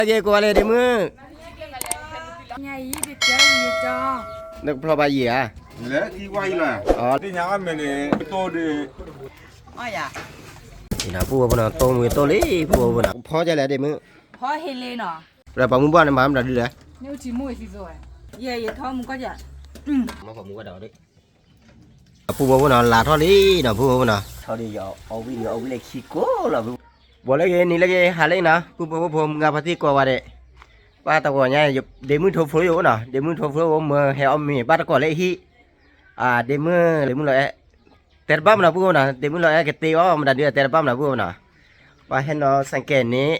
cái qua đây đi mưa ngày gì đi chơi gì cho được pro bài gì à lẽ đi quay là đi nhà mình này tôi đi ôi à thì nào phù hợp nào tôi người tôi lấy phù hợp nào phó cho lại đi mưa phó hay lên nọ rồi bảo muốn bán mà em đã đi rồi nếu chỉ mua thì rồi vậy thôi muốn có gì mà phải mua cái đầu đấy phù hợp nào là thôi đi nào phù hợp nào thôi đi giờ ở video khi cố là boleh cái này là cái hà lên nào phù hợp ngà phát qua vào đấy ba tao gọi nha để mưa thổi phơi ổn nào để mưa thổi phơi mà hè ông mình ba tao gọi lấy hi để mưa lại terbang nào phù hợp nào để mưa lại cái tiêu mà đặt đi terbang nào phù hợp nào và hen nó sang kèn ní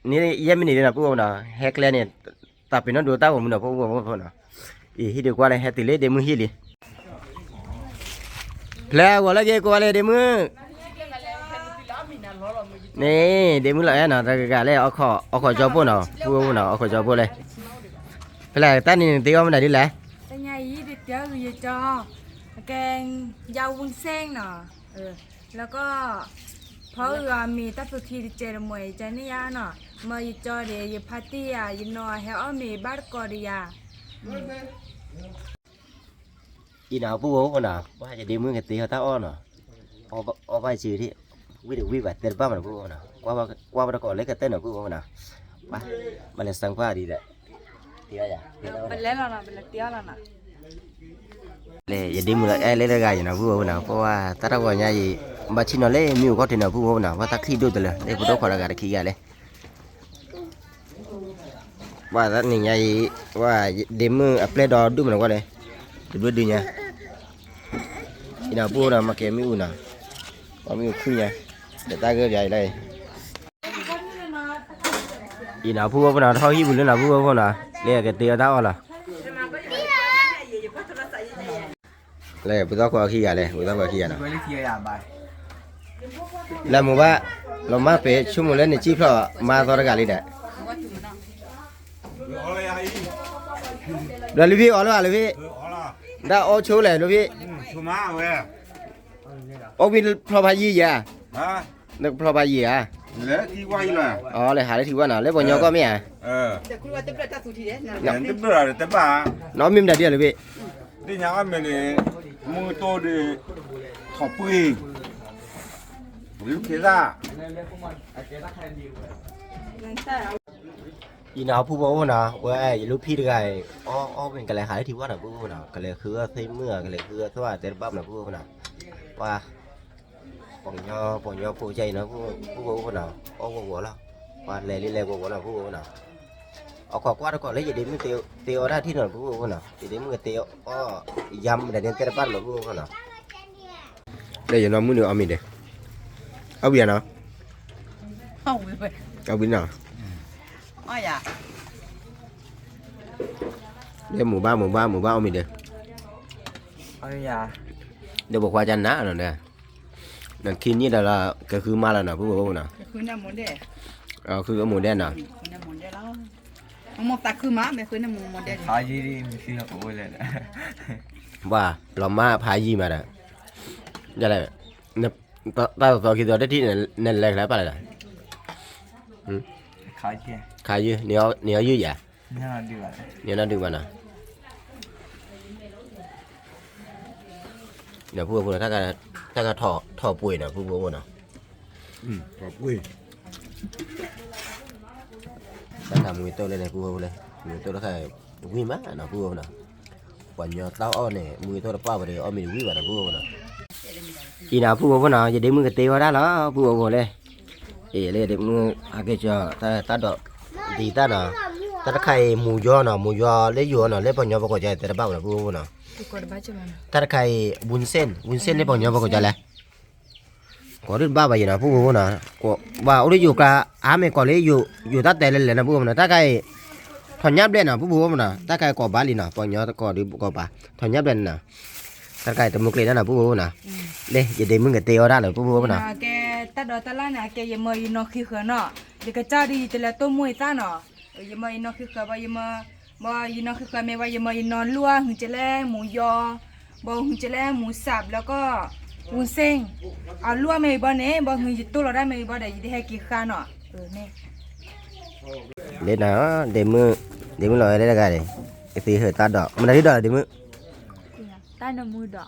iya mình đi nào phù hợp nào hack lên này tapi nó đuổi tao mình nào phù hợp nào hi được qua đây hack tile để mưa hi đi là gọi là cái qua đây để mưa nè để mưa lại nào cái này ở khỏi cho bố nào phù hợp nào ở khỏi cho bố đây là ta nhìn tiêu mà này đi lại ngày gì đi chơi gì cho cái rau vung sen nọแล้วก็เพราะมีตั้งแต่ที่เจอมวยใจนี่ยาเนาะมาอยู่จอเดียอยู่พาร์ตี้อ่ะอยู่นอเฮามีบ้านกอดียา อีnào phù hợp nàoว่าจะดีมือกับตีเขาตาอ้อนเนาะเอาไปซื้อที่วิดีแบบเต้นบ้ามันphù hợp nào qua bắtก่อนเล็กกับเต้นเนาะphù hợp nàoไปมันเลยสั่งฟ้าดีแหละตีอะไรเป็นเล่นแล้วนะเป็นเล่นเตี้ยแล้วนะเลยอย่าดีมือเลยเล่นอะไรอย่างนั้นphù hợp nàoเพราะว่าถ้าเราว่าอย่างนี้บัดชินเลยมิวก็ที่น่ะphù hợp nàoว่าถ้าขี้ดูตัวเลยได้พุทธขอละกันขี้กันเลยว่าถ้านี่อย่างนี้ว่าดีมืออัพเลดดูมันก็เลยดูดูเนี่ยอีน่าphù hợp nào mà kém miu nào có miuขี้เนี่ยđể ta cái vậy đâyอีน่าphù hợp nào thôi hi buồn nào phù hợp nào đây cái tiền tao là đây bữa đó qua khi à đây bữa đó qua khi à nào là một ba lo má pe chung một lên để chi phlo mà tao đã gà đi đấy rồi lưu ở đó lưu đã ô chú này lưu chú má về ô bị phlo bài gì vậy hả được phlo bài gì à lẽ đi quay là lại hái thì qua nào lấy bao nhiêu có mấy à tiếp bữa tiếp bà nó mìm đã đi lưu đi nhà mình này mua tôi đi thọ bùi lúc thế raอีน่าพูดว่าน่ะเว้ยลูกพี่ด้วยเป็นกันเลยหายที่ว่าน่ะพูดว่าน่ะกันเลยคือเทเมื่อกันเลยคือสว่าแต่บ้าน่ะพูดว่าน่ะว่าปองยอผู้ใจนะพูดว่าน่ะหัวแล้วว่าเลยเลยหัวน่ะพูดว่าน่ะเอาขวาก่อนเลยอย่าดิ้มเตียวได้ที่หน่อยพูดว่าน่ะอย่าดิ้มเตียวยำแต่เนี่ยแต่บ้านน่ะพูดว่าน่ะđây giờ nó muốn được ăn mình đâyเอาเบียร์เนาะเอาบินเนาะôi à đây mùa baเอาmình đây ôi àเดี๋ยวบอกว่าจันนะนั่นแหละนั่นคิดนี่làก็คือมาแล้วนะพูดว่าน่ะ คือน้ำมันเด้ คือหมูแดงน่ะ คือน้ำมันเด้แล้วมองตาคือม้าไม่คือน้ำมันเด้ พายีดีมีสิ่งของเลยนะ ว่าเรามาพายี่มาน่ะจะอะไรเนี่ยตาคิดว่าได้ที่นั่นแหละแล้วป่ะล่ะ ขายเที่ย ขายยื้อเหนียวยื้ออย่า น่าดีกว่า เหนียวนั่นดีกว่าน่ะเดี๋ยวพูดถ้าก็ถอปุ๋ยน่ะพูดน่ะ thọ bùi ถ้าทำมือโตเลยนะพูดเลยมือโตแล้วใครวิ่งมั้ยน่ะพูดน่ะปัญญาเต้าอ้อเนี่ยมือโตแล้วป้าไปเลยอ้อมีวิ่งว่าน่ะพูดน่ะอีน่ะพูดว่าน่ะจะได้มือกับเตียวได้แล้วพูดเลยเลยเด็กมืออาเกจตาดอกดีตาน่ะตาใครหมูยอน่ะหมูยอเลยอยู่น่ะเลยปัญญาบ่ก็ใจแต่บ้าน่ะพูดน่ะตาใครวุ้นเส้นเลยปัญญาบ่ก็ใจเลยก็ได้บ้าไปน่ะพูดน่ะก็ว่าเอาได้อยู่กับอาเมก็เลยอยู่ตาแต่เลยน่ะพูดน่ะตาใครถอนยับเล่นน่ะพูดน่ะตาใครก็บาลีน่ะปัญญาก็ดีก็บาถอนยับเล่นน่ะตาใครตะมุกเลยน่ะพูดน่ะเด้จะได้มึงกับเตียวได้เหรอพูดน่ะแกตาดอตาล่าน่ะแกยังมาอีนอคือเขเนาะเด็กกระจ้าดีแต่ละตัวมวยตาเนาะยังมาอีนอคือเขบ่ยังมาอีนอคือเขไม่ว่ายังมาอีนอนลั่วหึงจะแลหมูยอบ่หึงจะแลหมูสับแล้วก็วุ้นเส้นเอาลั่วไม่บ่เนี่ยบ่หึงจะตู้เราได้ไม่บ่ได้จะได้ให้กี่ข้าเนาะเนี่ย lên nó để mưa lòi đây là cái này cái tí hơi ta đỏ mà đấy đỏ để mưa ta nó mưa đỏ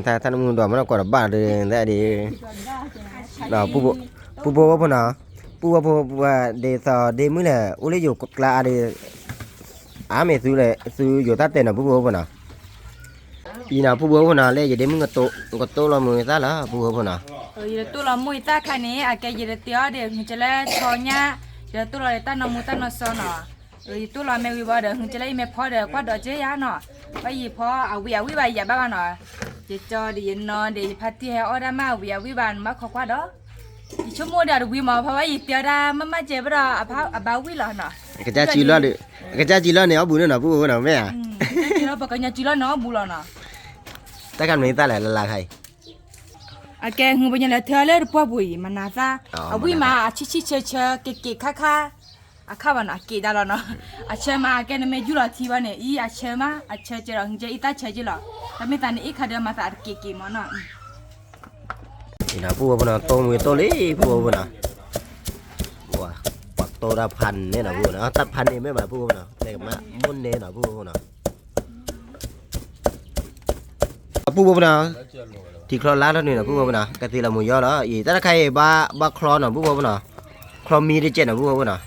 ta nó mưa đỏ mà nó còn ba để đây để đỏ pu bộ bao nào pu bộ để sao để mưa là u lấy dù là để mẹ xứ dù ta tên là pu bộ bao nào ý nào pu bộ bao nào lấy để mưa ngọt tô là mưa ta là pu bộ bao nào giờ tôi là mùi ta khai này cái gì để tiêu để mình chỉ là cho nhá giờ tôi là ta nó mùi ta nó sao nọ rồi tôi là mẹ vi bảo được mình chỉ là mẹ phò được qua đó chế giá nọ bây giờ phò vi bài giờ ba nọ chỉ cho để nó để party hay ở đó mà vi bàn mà khó qua đó chỉ cho mua được vi mà phò bây giờ tiêu ra mà chế bây giờ bảo vi là nọ cái cha chỉ lo này ở bún nữa nè pu bộ nào mẹ à chỉ lo bảo cái nhà chỉ lo nó bù lo nọ ta cầm này ta lại là hay cái người bây giờ là theo lấy được bùi mà nà ra bùi mà chi chơi cái kha khá vào nà cái đó là nó chơi mà cái này mấy chú là thì vào này ý chơi mà chơi rồi hình như ít ta chơi chứ là tapi ta này ít khá được mà ta cái mà nó thì nào pu bộ nào tô lấy pu bộ nào wow bạc tô raพันเนี่ยนะpu nàoตัดพันนี่ไม่มาpu nào đây mà môn này nào pu nào pu bộ nào thìคลอล้าแล้วนี่นะpu bộ nào cái thì là mùi gió đó ý ta khai baคลอnào pu bộ nàoคลอมีได้เจ็ดnào pu bộ nào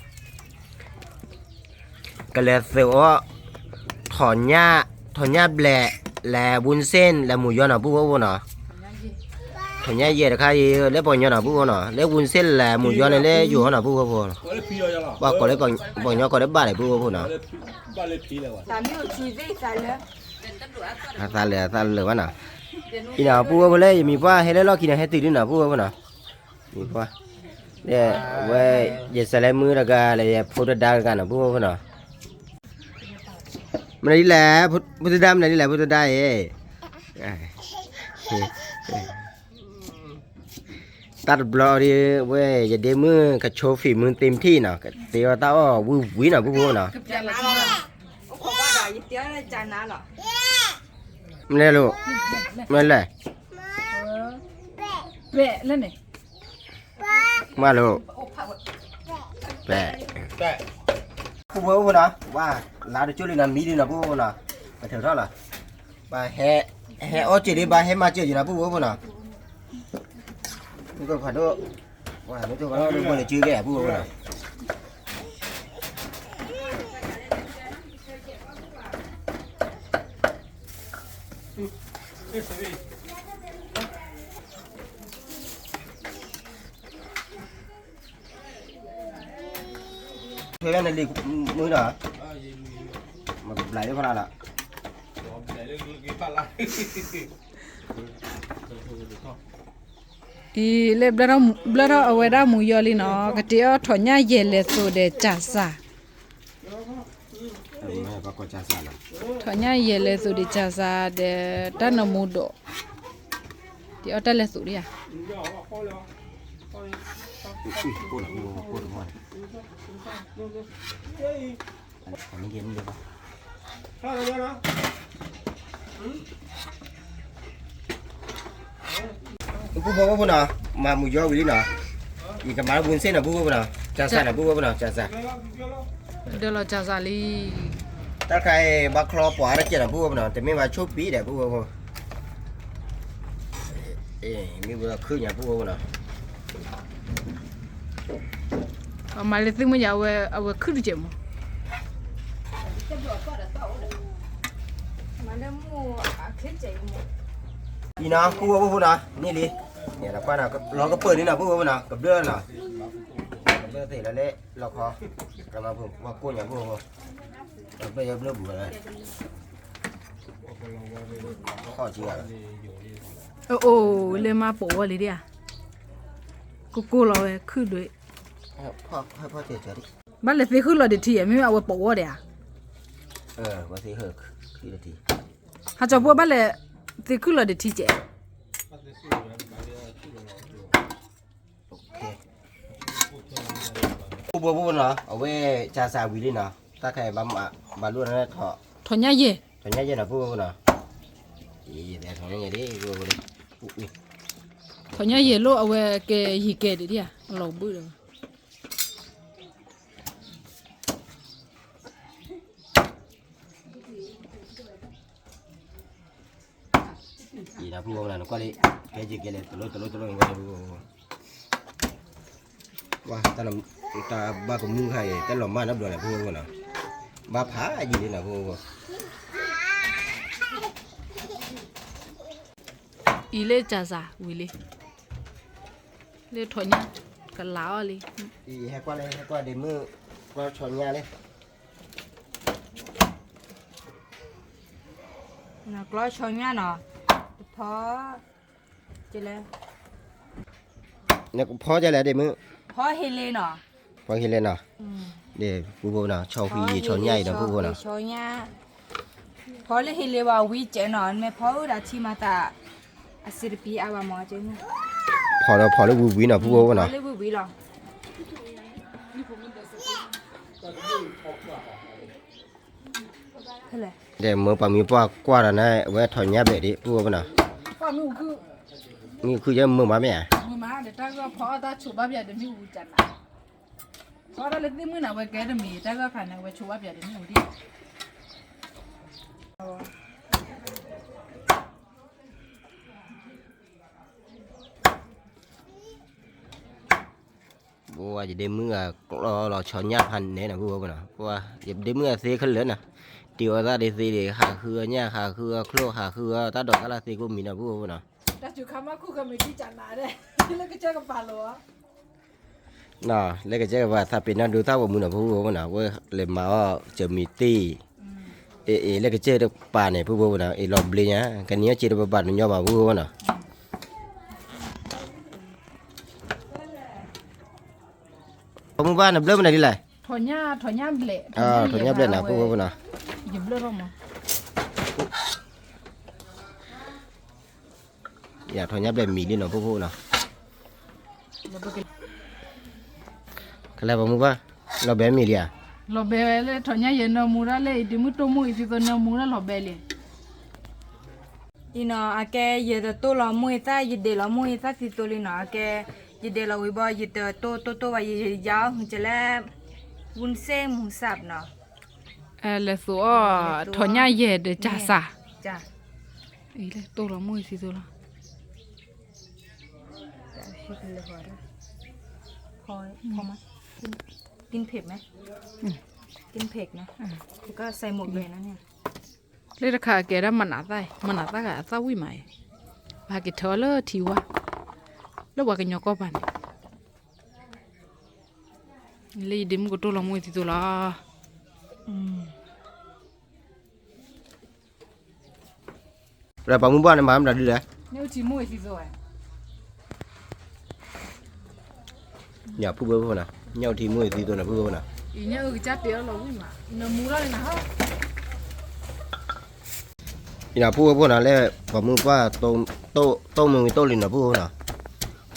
cái là sữa thỏi nhá bẹ là bún sen là mùi gió nào pu bộ nào thằng nhá về là khai lấy bò nhỏ nào pu nào lấy bún sen là mùi gió này lấy dù nào pu nào ba có lấy bò nhỏ có lấy ba để pu nào ta lừa quá nào khi nào pu lấy mình qua hay lấy lo khi nào hay tự đi nào pu nào mình qua để về giờ sẽ lấy mưa ra cái là phô đa cái nào pu nào mình đi là phô đa này đi là phô đa ấyตัดบลอดีเว้ยจะเดมือกระโชว์ฝีมือเต็มที่น่ะเตียวตาอ้อวิน่ะผู้น่ะมันเลยลูกมันเลยเบะเล่นไหนมาลูกแปะผู้น่ะว่าลาดจุลิน่ะมีดีน่ะผู้น่ะไปเถอะเท่าล่ะบาแฮอ้อจิดิบาแฮมาจิอยู่น่ะผู้น่ะก็ขอโทษว่าไม่ถูกแล้วดูคนเลยชื่อแก่พูดว่าเพื่อนในลีกมือเหรอมาไหลได้ขนาดละอีเล็บเราเอาไว้ได้หมูยอลีเนาะก็เดี๋ยวถอนหญ้าเย็นเลยสูเดจ่าซาถอนหญ้าเย็นเลยสูเดจ่าซาเดด้านหมูดเดี๋ยวได้เลยสูดิอ่ะไม่เย็นเลยปะผู้บอกว่าพวกน่ะมาหมูยอวิลิน่ะอีกกับมาบุญเส้นน่ะผู้บอกว่าน่ะจ่าซาน่ะผู้บอกว่าน่ะจ่าซาเดี๋ยวเราจ่าซาลีถ้าใครบักคลอปวาระเจ็ดน่ะผู้บอกว่าน่ะแต่ไม่มาโชคปีเด้ผู้บอกว่ามีเวลาคืนอย่างผู้บอกว่าน่ะมาเลยตึ้งมันเอาขึ้นเจ็บมั้งมาเล่นมูขึ้นเจ็บมั้งอีน้องผู้บอกว่าน่ะนี่ดิเนี่ยนะป้าน่ะเราก็เปิดนี่น่ะผู้บอกว่าน่ะกับเดือนน่ะเดือนเสร็จแล้วเละเราขอกลับมาผมว่ากู้อย่างผู้บอกว่าเราไปยังเลือกบุกอะไรข้อเชื่อโอ้เล่นมาปวดเลยดิอ่ะกูเราขึ้นด้วยพ่อเสียใจดิบ้านเลยขึ้นเราเดี๋ยวทีไม่เอาปวดเลยอ่ะว่าสิเหอะคือเดี๋ยวทีถ้าจะพูดบ้านเลยขึ้นเราเดี๋ยวทีเจ๊ผู้บอกว่าน่ะเอาไว้จ่าซาวิลิน่ะถ้าใครบาลุ้นนั่นถอนหญ้าเย่น่ะผู้บอกว่าน่ะแต่ถอนหญ้าดิผู้บอกว่าถอนหญ้าเย่โลเอาไว้แกหีแกดิอ่ะเราบื้อเลย ผู้ว่านะก็เลยแกจะแกเลยตลอดก็ผู้ว่าแต่ละตาบ้ากับมือให้แต่ละมานับด้วยแหละผู้ว่านะบ้าผาอยู่นี่นะผู้ว่า อีเล่จ่าซาวิเล่เล่ถอยเนี่ยกันลาวเลย อีให้กว่าเลยให้กว่าเดมือก็ชนงานเลย nó có cho nha nó phó chỉ là เนี่ยพอจะแล้วเดมือ phó hi lên nó พอเห็นเลยนะเดี๋ยวผู้ว่านะชาวพีชนใหญ่นะผู้ว่านะ cho nha phó lên hi lên vào vi chế nó mẹ phó đã chi mà ta asirpi awa mo chế nó พอแล้ววินะผู้ว่านะ phó lên vi lo thế này เดี๋ยวมือปามีป้ากว่าแล้วนะไว้ถอนหญ้าเบ็ดดิผู้ว่านะ phó mi u cứ นี่คือจะมือมาแม่ มือมาเดี๋ยวถ้าก็พอตาชูบ้าเบียเดี๋ยวมีอูจันนะพอตาเล็กที่มือหนาไว้แกจะมีแต่ก็ขันไว้ชูบ้าเบียเดี๋ยวมีอูดิ ผู้ว่าจะเดมือรอชอนหญ้าพันเนี่ยนะผู้ว่านะเพราะว่าจะเดมือเสียขึ้นเลยนะเดี๋ยวถ้าเดซีเดี๋ยวหาคือหญ้าหาคือโคลหาคือตาดอกตาลาซีก็มีนะผู้ว่านะ แต่ชูคำว่าคู่กับมีที่จันมาได้แล้วก็เจอกับปลาหลัว น่ะแล้วก็จะว่าถ้าเป็นนั่นดูถ้าว่ามือนะผู้ว่านะว่าเลยมาว่าจะมีตีแล้วก็เจอป่าเนี่ยผู้ว่านะลอบเลยนะกันนี้เจอบ้านมันย่อมาผู้ว่านะมึงบ้านน่ะเริ่มมันได้ไร ถอนหญ้าเบล ถอนหญ้าเบลนะผู้ว่านะ หยิบเลือดออกมา อย่าถอนหญ้าเบลมีดิเนาะผู้ว่านะก็แล้วมึงว่าเราแบบมีเดีย หลบเบลเลยถอนหญ้าเย็นเรามูระเลยดิมุตโตมุยสิตัวเรามูระหลบเบลเลย đi nó à cái giờ đó tôi làm muối ta giờ để làm muối ta thì tôi lên nó cái giờ để là uy bao giờ tôi và giờ giáo chỉ là bún xem bún sạp nó เลยสัวถอนหญ้าเย็นเดี๋ยวจ่าซา chả อีเลยตัวเรามุยสิตัวเรา chả hếtเลยพอแล้วพอไหมกินเผ็ดไหมกินเผ็ดนะก็ใส่หมดเลยนะเนี่ย เรื่องราคาแกได้มันหนาใต้กับซาวิใหม่พากิเธอเลอทีวะแล้วว่ากันยอก็ปันเลยดิมก็ตัวละมวยที่ตัวละ แล้วมึงบ้านน่ะมามันได้เลย เนี่ยที่มวยที่ตัว อย่าผู้ว่านะเหย้าที่มือที่ตัวน่ะผู้ว่านะ อีเนี่ยจัดเดียวเราวิมาเนื้อมูระเลยนะฮะ อีน่ะผู้ว่านะแล้วบ่มึงว่าโตมึงมีโตลินน่ะผู้ว่านะ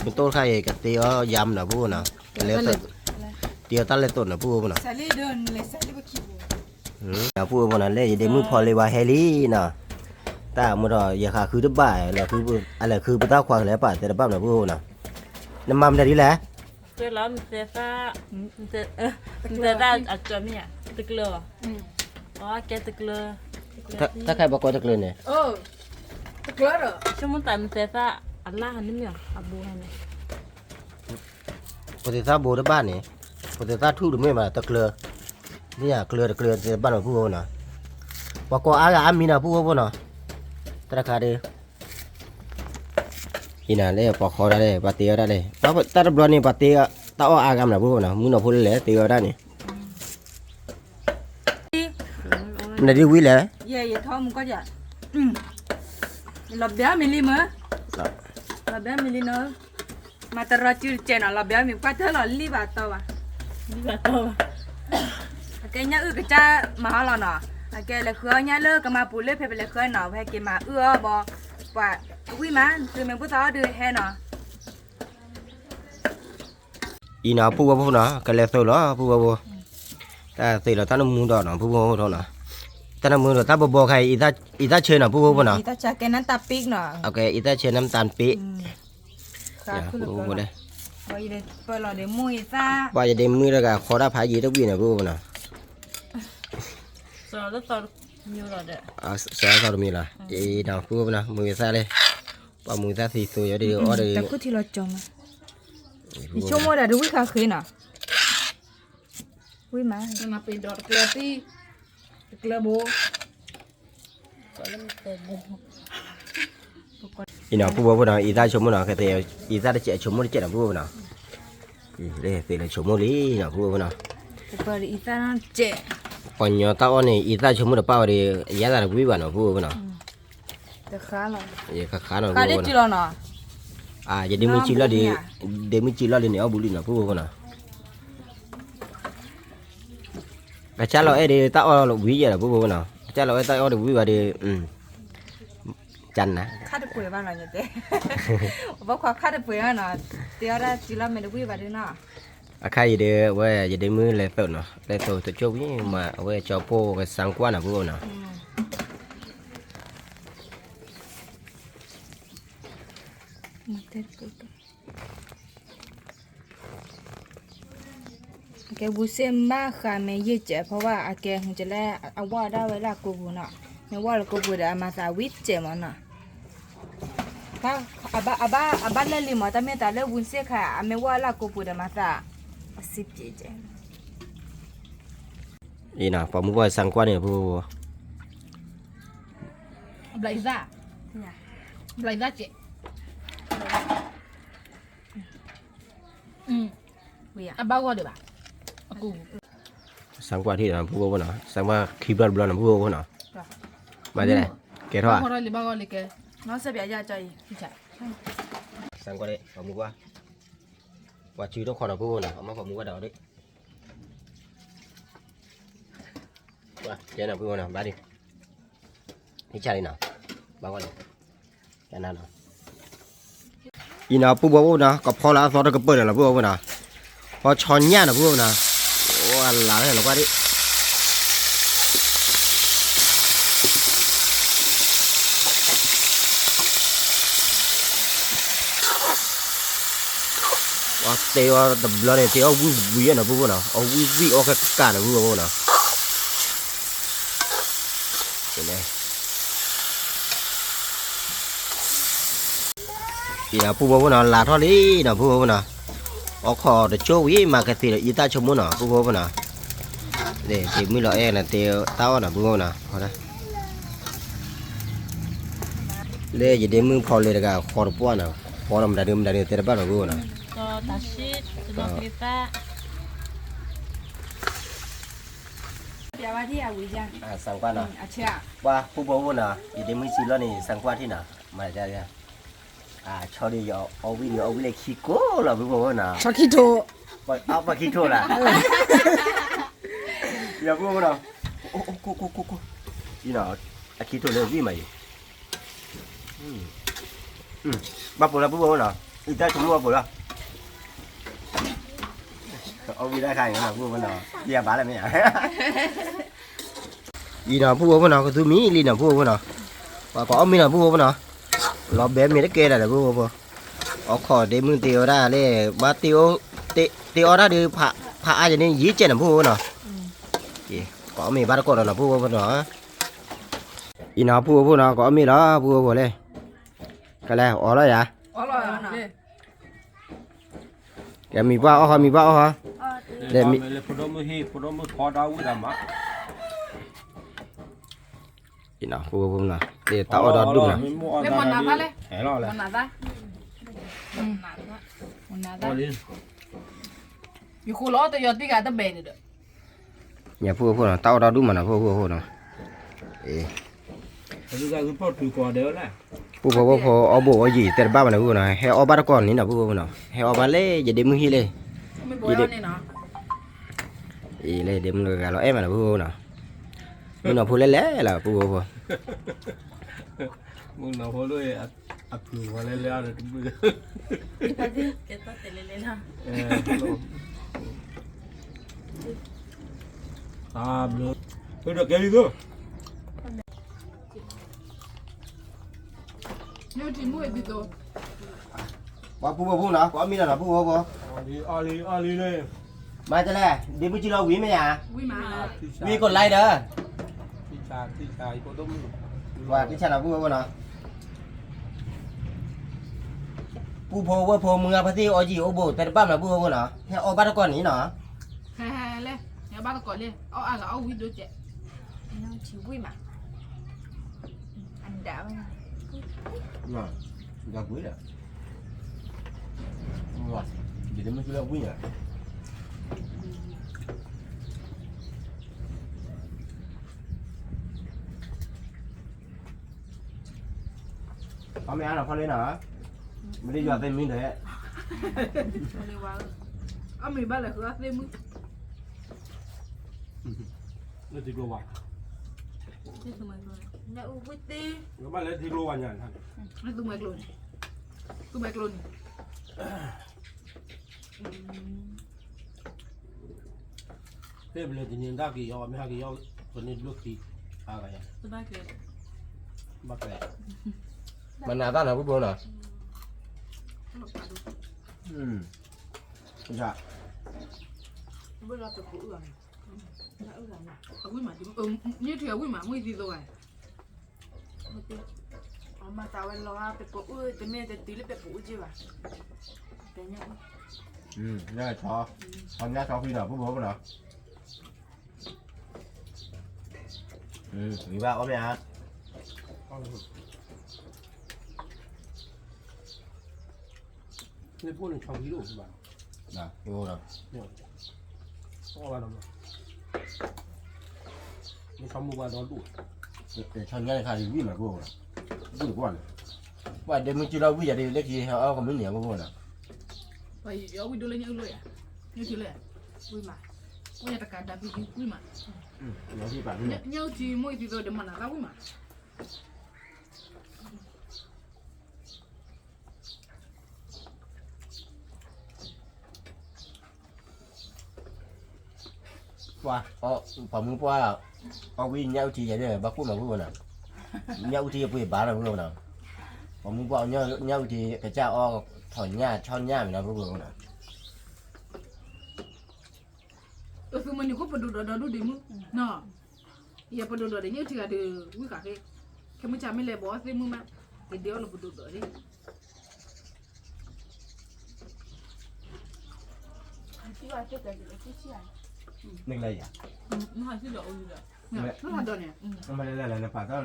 มีโตไข่กับเตียวยำน่ะผู้ว่านะแล้วเตียตันเลยต้นน่ะผู้ว่านะ ใส่เลยเดินเลยใส่เลยไปขี้บัว อย่าพูดว่านั้นเลยเดี๋ยวมือพอเลยว่าเฮลี่นะแต่เมื่อรออย่าขาคือดับบ่ายแล้วคืออะไรคือปะตาควางแล้วป่ะแต่ดับบ้านะพูดนะน้ำมันได้ดีแหละ tôi nói người ta ở chỗ này tức lừa cái tức lừa ถ้าใครบอกก็จะเกลือเนี่ย ตะเกียบเหรอ chứ muốn tạm sẽ ta Allah hắn nhỉ abu hắn này ปกติถ้าโบดับบ้านเนี่ยปกติถ้าทู่หรือไม่มาตะเกลือนี่อ่ะเกลือจะบ้านเราพูดนะบอกก็อามีนะพูดนะแต่ราคาดีอีน่ะเลยปอกคอได้เลยปาเตียได้เลยแต่ดับร้อนนี่ปาเตียตาอ้ออากามนะพูดนะมึงน่ะพูดเลยเตียได้นี่มันได้วิ่งเลย vậy thôi mình có dạ là bé mình đi mà là bé mình đi nữa mà tao ra chưa chè nó là bé mình qua thế là li bà tao à đi vào tôi cái nhá cái cha mà họ là nó cái là khơi nhá lơ cái mà bù lê phải là khơi nó phải cái mà bò và quý má từ mình bữa đó đưa he nó อีน่ะพูดว่าพูดนะกันแล้วตัวละพูดว่าแต่สิ่งเราตั้งมือดอกนะพูดว่าเท่านะตั้งมือเราตั้งบอกใครอีตาเชิญนะพูดว่านะ ta cha cái nắn ta pig nó โอเคอีตาเชิญน้ำตาลปีอย่า khá พูด khứ ว่า được เลย rồi đây bây giờ để mua ra ว่าจะเดมือแล้วก็ขอรับพายยีตะวีนะพูดว่านะ rồi rất to nhiều rồi đấy เสียสารมีละอีน่ะพูดว่านะมือซาเลย ปามือตาสีตัวอยู่ดีอ๋อดี แต่กูที่เราจมอีชั่วโมงเดียววิ่งขาขึ้นอ่ะวิ่งมา Nak pergi dot kelati. Kelabo. ý nào phu bố nào ý ra chấm nào cái tiền ý ra để chạy chấm muốn chạy là phu nào đây tiền là chấm muốn lý nào phu nào กูเปิดอีตานั่นเจ๊ còn nhỏ tao này ý ra chấm muốn được bao thì giá là quý bản nào phu nào แต่ขาเรา vậy khá nào ขาได้ phu จี nào เราเนาะ à vậy để mình chỉ lo để mình chỉ lo lên néo bù lên nào phu nào cái cha lo ấy thì tao là quý vậy là phu nào cha lo ấy tao được quý vào thì chăn nè ขาได้ป่วยบ้างหน่อยเนี่ยเจ๊บอกว่าขาได้ป่วยอ่ะเนาะเดี๋ยวได้จีเราไม่ได้วิ่งไปด้วยเนาะ à khai gì đấy vậy vậy để mình lấy tao nó lấy tao tao cho quý mà vậy cho po cái sáng qua nào phu nào แกบุเซมบ้าค่ะไม่เยอะเจ๊เพราะว่าแกคงจะแลเอาว่าได้เวลากูบุเนาะไม่ว่าแล้วกูบุได้มาสาวิเจ๊มันเนาะถ้าอาบ้าเล่นลิมอแต่ไม่แต่เล่นบุเซ่ค่ะไม่ว่าแล้วกูบุได้มาสาสิบเจ๊ ý nào pa mua sáng qua này phu Belaiza. Belaiza cik. Abang gua ada, Pak? Aku. sáng qua thì là phu bố nào sáng qua khi bật bật là phu bố nào mà thế này kể thôi Bang gua bang gua ke. น้องเสียบยาใจ Cik. sáng qua đấy phải mua qua chứ đâu còn là phu bố nào mà phải mua qua đầu đấy qua cái nào phu bố nào bắt đi đi chạy đi nào bao qua này cái nào nào ý nào phu bố nào có phò lá phò đó có bơi là phu bố nào phò tròn nhá là phu bố nào ô ăn lá này là qua đi teo tập lo này teo vui vui nào vui nào vui vui ở cái cả nào vui nào đây này thì là vui nào là thôi đi nào vui nào ở kho để cho vui mà cái gì là ý ta cho muốn nào vui nào để thì mới loại là teo tao nào vui nào thôi đấy lấy gì để mới phò lấy cái kho được bao nào phò làm đại teo bao nào vui nào So tashi, sudah kita. เดี๋ยวว่าที่อาวิจัง sáng qua nào อาเชีย qua phu bố nào thì đến mới xin lo này sáng qua thế nào mà ra ra cho đi giờ ông lấy khí cố là phu bố nào Sakito. vậy áo và khí thô là giờ phu bố nào cô gì nào khí thô là gì mày bắt buộc là phu bố nào người ta chúng mua buộc đâu ông đi ra khai nào phu bố nào đi bán lại mày gì nào phu bố nào có thứ mí đi nào phu bố nào và có mi nào phu bố nào lò bé mi nó kê là phu bố ở khỏi để mương tiêu ra để ba tiêu tiêu ra đi phá ai cho nên dí trên là phu bố nào có mi ba con là phu bố nào gì nào phu bố nào có mi đó phu bố lên cái này ở đó vậy Ở rồi nè. cái mi bao hả để mi phụ nữ mới khó đau cái làm á gì nào phu bố nào để tao ở đó đúng nào Lấy món nào ta lấy? hẻ lo Món nào ta? Món nào ta? Yêu khu ló tôi giờ tí cả tao bền được. nhà phu nào tao ở đó đúng mà nào phu nào bây giờ cứ phốt từ cò đéo này phu ở bộ ở gì tên ba mà phu nào hay ở ba đó còn ní nào phu nào hay ở ba lê giờ đêm mưa hi lê Mới bồi ăn này nó. lê đêm rồi gà lo em mà phu nào mưa nào phu lê là phu mừng nào hồi đôi phử vào lên leo rồi cũng bây Kita telele lah. giờ tôi được cái gì cơ Nhưng chỉ mua gì thôi. qua phu nào có mi nào phu Ali đây mai thế này đi mới chỉ lo quý mày nhà Quý mà. quý còn like đó thì trà có đông và cái cha nào phu nào ปูโพว่าโพมึงอะพะที่ออจีโอโบแต่บ้านน่ะปูโพเนาะให้ออกบ้านก่อนนี่เนาะ แฮ่ๆเลยอย่าบ้าตะก่อนเลยเอาอ่ะก็เอาวิดีโอเจ๊ nó chỉ vui mà anh đã với nhau น่ะอยากคุยอ่ะว่าเดี๋ยวมันคือเรื่องคุยอ่ะเขาไม่อ่านหรอกเขาเลยนะไม่ได้หยอดเต็มมิ้นเลย เอาเลยว่าเอามีบ้านอะไรคืออะไรมึง nó thì lô vàng Thế tụi mình rồi. Nhà u vui tê. nó bắt lấy thì lô vàng nhỉ thằng นั่นตุ้มแบกโลนตุ้มแบกโลน thế bây giờ thì nhìn ra kỳ do mấy hai kỳ do còn nên nước thì à cái Tụi ba kìa. bắt cái มันหนาตาหนาปุ๊บเนาะใช่ bây giờ tụi phụ rồiเอาวิ่งมาเนี่ยถือวิ่งมาไม่ดีตัวไง mà tao anh lo bị bố ơi từ mẹ từ tí là bị bố chứ à cái nhá นี่ชอตอนนี้ชอพี่เนาะปุ๊บปุ๊บเนาะมีบ้าก็ไม่อ่ะ nên buôn là trong ký đồ các bạn นะอยู่เนาะ to vào đâu nó trong mua vào đó đủ เดี๋ยวชนกันเลยค่ะวิ่งมาปุ๊บเนาะปุ๊บก่อนว่าเดี๋ยวมึงจะเราวิ่งจะได้เล็กทีเอากับมึงเหนียวปุ๊บเนาะ ไปเอาวิ่งดูเลยเนี่ยเลยอ่ะเนี่ยถือเลยวิ่งมาวิ่งตะการดับวิ่งมา เดี๋ยวที่ป่านนี่ เนี่ยที่ไม่ดีตัวเดี๋ยวมันอะไรวิ่งมา ว่าพอมึงว่าเอาวิ่งเงี้ยทีจะได้บักปุ๊บมาปุ๊บเนาะเงี้ยทีปุ๊บบาร์นะปุ๊บเนาะพอมึงว่าเงี้ยทีกระเจ้าออกถอนหญ้าช่อนหญ้าไปนะปุ๊บเนาะ คือมันอยู่ก็ปดูดูดิมึงเนาะอย่าปดูดูเดี๋ยวเนี่ยที่adaวิ่งกะแค่มึงจำไม่เลยบอสเลยมึงมาเดี๋ยวเราปดูดูดิ chứ ai chết rồi thì chứ à นึกอะไรอ่ะ Nó hay chứ đậu gì đó. เนี่ยถ้าทำตัวเนี่ย ไม่ได้อะไรนะป่าก็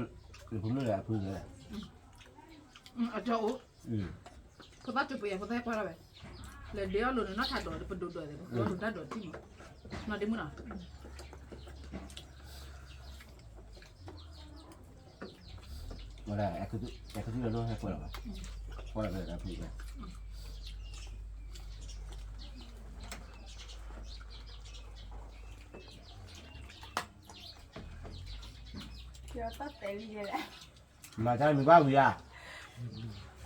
หรือผมไม่ได้พูดเลย อาจจะโอ้ก็ตัดจุดไปอย่างก็ได้กว่าอะไรเลยเดี๋ยวเราเนี่ยน่าทานดอกปดูดูเลยเราดูได้ดอกจริงน่าดีมั้งนะ มาได้แอคคือเราต้องให้คนหรอคนอะไรแบบนี้ cho tao tệ gì vậy มาได้มีบ้างวิอ่ะ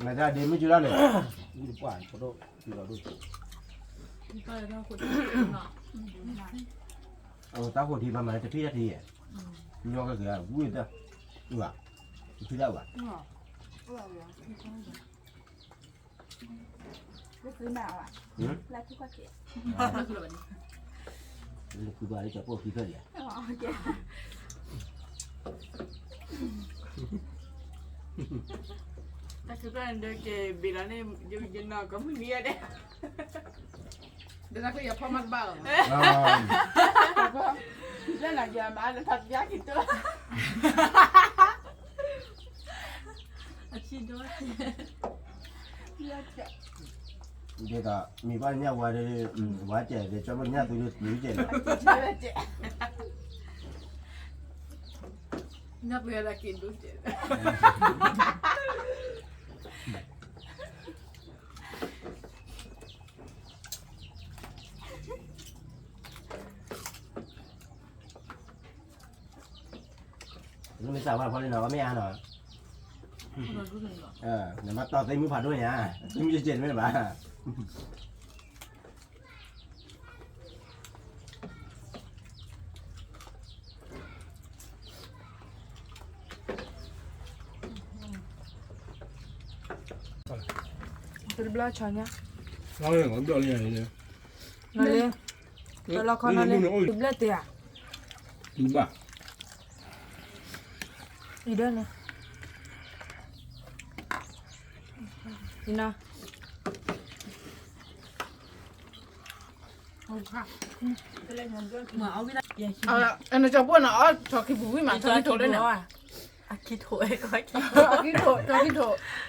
มาได้เดี๋ยวไม่จุดแล้วเลย cũng được quả có độ thì là đủ Chúng ta là đâu của nó. เอาตาคนทีมาจะพี่นาทีอ่ะยอก็คือวิ่งเด้อดูอ่ะพี่ได้อ่ะ cái thứ nào à là thứ có chuyện นั่นคืออะไร นี่คือว่าจะพวกพี่เท่าไหร่ ok Ta cứ ra đây kì bị nó nên dân nào có mình nghe đấy. เดี๋ยวนักเรียนพ่อมัดบ้า nên là giờ mà là thật giá thì tôi À chi đó. เดี๋ยวก็มีบ้านเนี่ยว่าได้ว่าเจ๋เดี๋ยวจะบ้านเนี่ยตัวอยู่เจ๋ chơi là chị Nhắc về là kín đúng chứ. nó mới sao mà con đi nó mới ăn rồi Rồi cứ này rồi. để mà tao tay mới phạt đuôi nha tay mới chuyện với bà tôi bla cho nhá nó là còn đồ này này nó lên tôi lo con nó lên tôi bla tiền đúng bà đi đơn này đi nào ค่ะ เหมือนเอาวิธี เอาละอันนั้นจะพูดนะอ๋อชอบคิดบุ้ยมาชอบคิดโถด้วยนะ อาคิโถไอ้ก้อย คิดโถชอบคิดโถ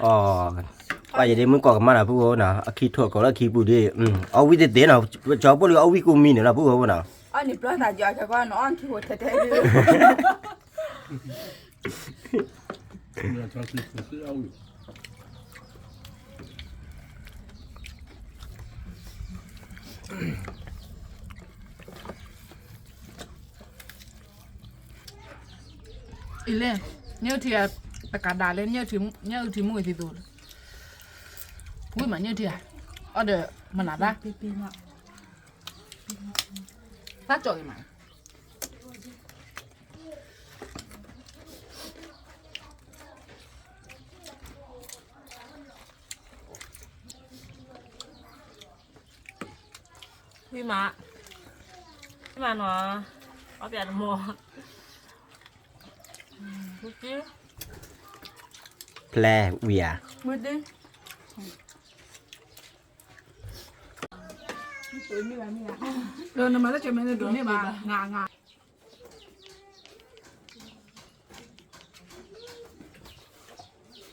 อ๋อว่าจะได้มึงก่อกันมานะผู้ว่านะคิดโทษก็แล้วคิดบุดีเอาวิธีเต้นเอาจอบบ่เอาวิกูมีเนี่ยนะผู้ว่านะ อันนี้ปลาตาจอยก็นอนที่หัวเท่ๆเลย เนี่ยชอบซื้อเอาอยู่ อีเล่เนี่ยที่ประกาศด่าเล่นเนี่ยที่มือที่ตัวพูดมาเนี่ยที่อ๋อเดี๋ยวมันอะไรถ้าจ่อยมา พี่มาเนาะเอาเปลี่ยนหมวกพี่ แพลเวีย มืดดิ เดินมาแล้วจะไม่ได้ดูนี่มางางา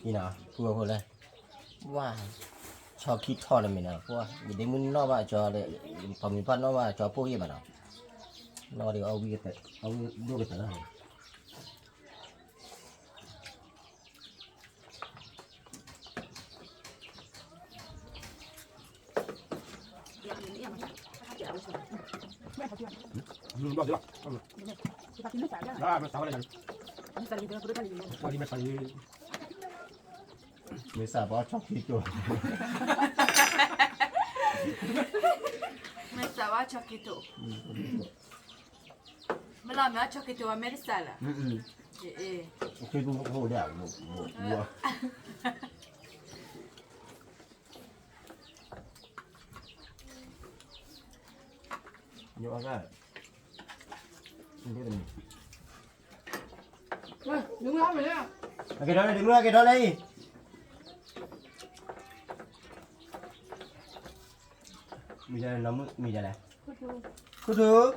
นี่นะผู้ว่าเลยว่าชอบคิดทอดเลยมั้ยนะผู้ว่ามีได้มึงนอกว่าจอเลยพอมีพันนอกว่าจอพวกยี่บ่นะนอกเดี๋ยวเอาวิแต่เอาดูกันนะบอกดิว่าไม่สาวอะไรกันวันนี้ไม่ใช่ไม่ทราบว่าชอบคิดตัว ไม่ทราบว่าช็อกกิโตไม่รอดนะช็อกกิโตอเมริกาล่ะเอ คือกูโหเดี๋ยวบัวเยอะมากนี่เป็น เฮ้ยดึงแล้วไปเลย cái đó này đứng ra cái đó đây bây giờ nó mì giờ này cứ thứ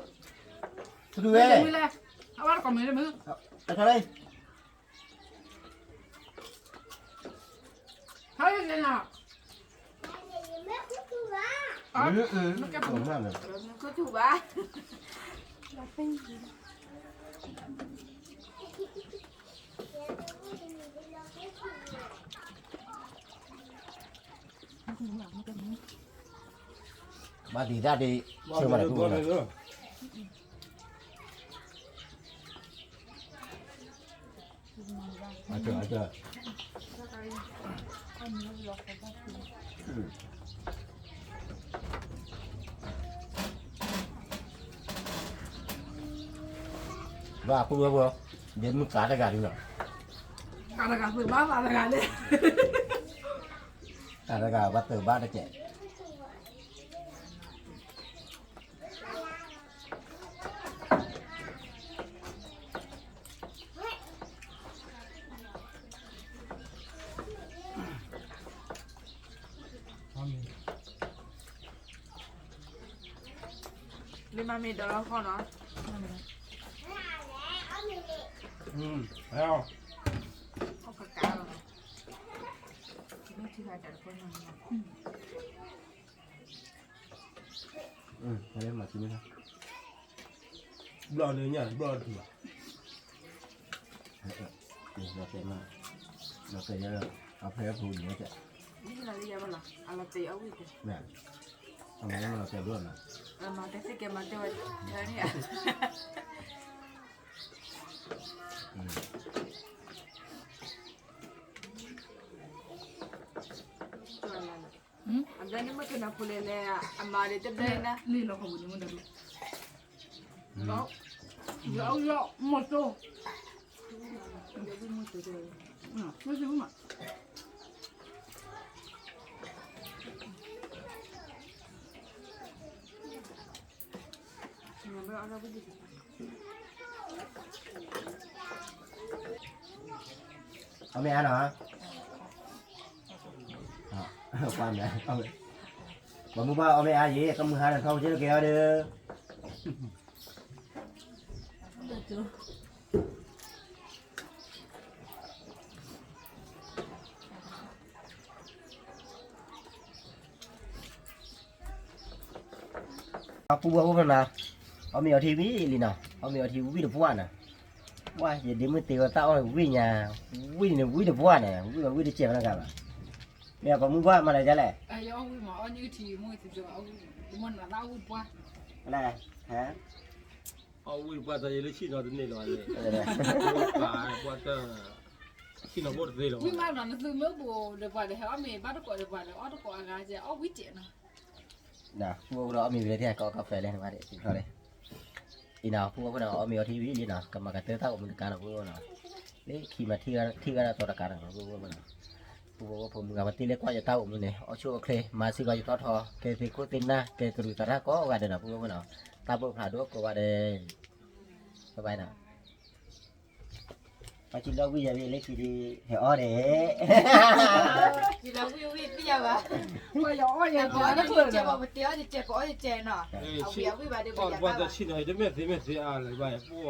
ดึง ấy ไปเลยเอาว่าก่อนไม่ได้มือ đặt ra đây เฮ้ยยังไง đúng rồi có chủ ba ba thì ra đi chơi mà cũng được chờ và cũng vừa đến mức cá đã gà đi rồi การละการสื่อบ้าการละการเลย cá đã gà bắt từ ba đã chạy lên mà mệt đó con nó thấy không không cả cá rồi nó chưa phải đặt con này thấy mà chín không bờ này nhỉ bờ thì nó sẽ áp hết phun nữa chạy ini là đi vào là ala tê áo vậy nè hôm nay nó sẽ luôn này mà cái gì cái mà tôi đấy nè anh đang nhưng mà cái nào phụ lên là anh mà để tiếp đây nè นี่เราขอบคุณมึงเดี๋ยวแล้วเยอะหมดตัวไม่ซื้อมา ông mẹ ăn hả quan đấy ông mà mua bao ông ai gì có mua hai lần không chứ kìa được aku buat apa nak? Ông ở TV đi nào, ông ở TV được vuông nè, wow, giờ đến mới tiêu tao rồi vui nhà, vui được vuông này, vui được chuyện là cả. Mẹ có muốn qua mà lại ra lại, 哎呀，我嘛，我那个题目是叫我拿到我不， này, hả? เอาวิ่งไปแต่ยังชินเอาตัวนี้เลย Đây này. ปลาปลาแต่ชินเอาหมดเลยหรอ 我嘛那是没不的话的，还没把这个的话的，我这个俺家我会剪呢。 Nào, phu đó mình về thế này có cà phê lên mà để xin thôi đây. Đi nào, phu nào mình ở TV đi nào, cầm mà cái tơ tao mình cả nào phu nào. Đấy khi mà thi ra tao đã cả nào phu mà. Phuผมgặp tí lấy qua cho tao mình này, ở chỗ ok, mà xin qua cho tao thò, cái thì có tin na, cái từ từ ra có qua đây nào phu nào. Tao bộ phá đuốc qua đây. Các bạn nào. Mà chỉ đâu bây giờ đi lấy thì hiểu để. Chỉ là quý bây giờ à? 我要我也 Có nó vừa chơi vào một tiếng thì chơi có thì chơi nọ. เอ้ Ở ชิ phía quý bà đi ก่อน bây ว่า giờ จะชินให้ได้แม่สิแม่สิอะไรไปปัว